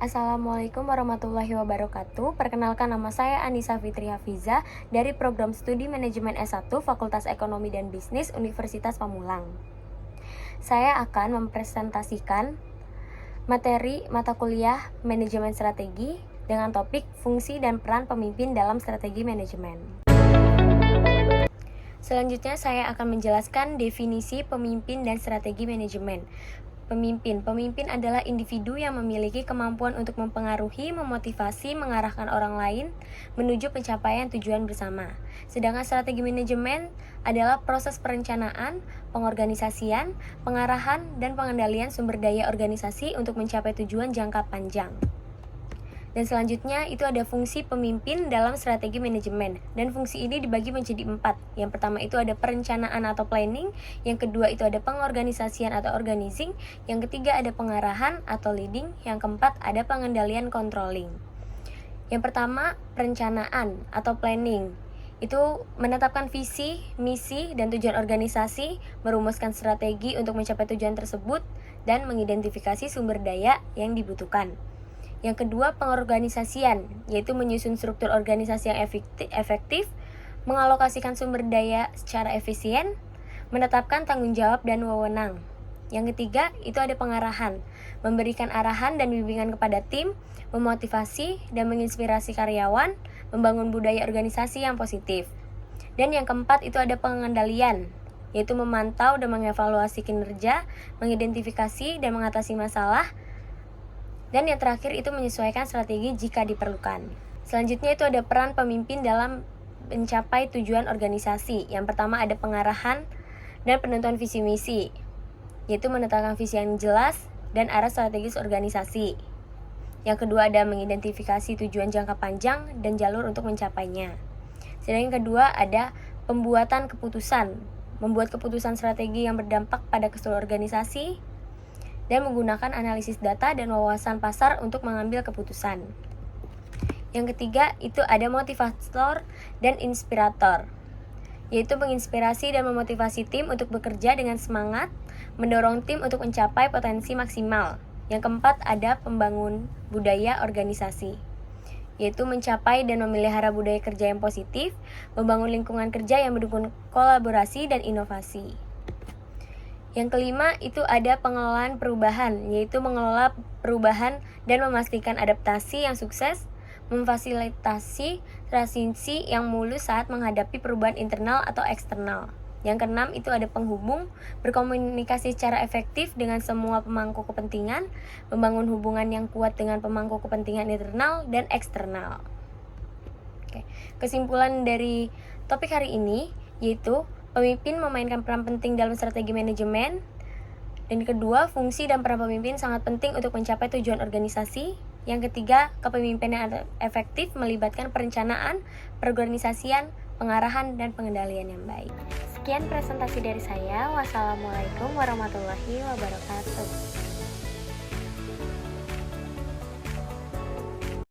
Assalamualaikum warahmatullahi wabarakatuh. Perkenalkan, nama saya Anissa Fitri Hafiza dari Program Studi Manajemen S1 Fakultas Ekonomi dan Bisnis Universitas Pamulang. Saya akan mempresentasikan materi mata kuliah Manajemen Strategi dengan topik fungsi dan peran pemimpin dalam strategi manajemen. Selanjutnya saya akan menjelaskan definisi pemimpin dan strategi manajemen. Pemimpin adalah individu yang memiliki kemampuan untuk mempengaruhi, memotivasi, mengarahkan orang lain menuju pencapaian tujuan bersama. Sedangkan strategi manajemen adalah proses perencanaan, pengorganisasian, pengarahan, dan pengendalian sumber daya organisasi untuk mencapai tujuan jangka panjang. Dan selanjutnya itu ada fungsi pemimpin dalam strategi manajemen. Dan fungsi ini dibagi menjadi 4. Yang pertama itu ada perencanaan atau planning. Yang kedua itu ada pengorganisasian atau organizing. Yang ketiga ada pengarahan atau leading. Yang keempat ada pengendalian controlling. Yang pertama, perencanaan atau planning. Itu menetapkan visi, misi, dan tujuan organisasi, merumuskan strategi untuk mencapai tujuan tersebut, dan mengidentifikasi sumber daya yang dibutuhkan. Yang kedua, pengorganisasian, yaitu menyusun struktur organisasi yang efektif, mengalokasikan sumber daya secara efisien, menetapkan tanggung jawab dan wewenang. Yang ketiga, itu ada pengarahan, memberikan arahan dan bimbingan kepada tim, memotivasi dan menginspirasi karyawan, membangun budaya organisasi yang positif. Dan yang keempat, itu ada pengendalian, yaitu memantau dan mengevaluasi kinerja, mengidentifikasi dan mengatasi masalah. Dan yang terakhir itu menyesuaikan strategi jika diperlukan. Selanjutnya itu ada peran pemimpin dalam mencapai tujuan organisasi. Yang pertama ada pengarahan dan penentuan visi misi, yaitu menetapkan visi yang jelas dan arah strategis organisasi. Yang kedua ada mengidentifikasi tujuan jangka panjang dan jalur untuk mencapainya. Sedangkan yang kedua ada pembuatan keputusan, membuat keputusan strategi yang berdampak pada keseluruhan organisasi, dan menggunakan analisis data dan wawasan pasar untuk mengambil keputusan. Yang ketiga, itu ada motivator dan inspirator, yaitu menginspirasi dan memotivasi tim untuk bekerja dengan semangat, mendorong tim untuk mencapai potensi maksimal. Yang keempat, ada pembangun budaya organisasi, yaitu mencapai dan memelihara budaya kerja yang positif, membangun lingkungan kerja yang mendukung kolaborasi dan inovasi. Yang kelima itu ada pengelolaan perubahan, yaitu mengelola perubahan dan memastikan adaptasi yang sukses, memfasilitasi transisi yang mulus saat menghadapi perubahan internal atau eksternal. Yang keenam itu ada penghubung, berkomunikasi secara efektif dengan semua pemangku kepentingan, membangun hubungan yang kuat dengan pemangku kepentingan internal dan eksternal. Kesimpulan dari topik hari ini yaitu pemimpin memainkan peran penting dalam strategi manajemen. Dan kedua, fungsi dan peran pemimpin sangat penting untuk mencapai tujuan organisasi. Yang ketiga, kepemimpinan yang efektif melibatkan perencanaan, perorganisasian, pengarahan, dan pengendalian yang baik. Sekian presentasi dari saya. Wassalamualaikum warahmatullahi wabarakatuh.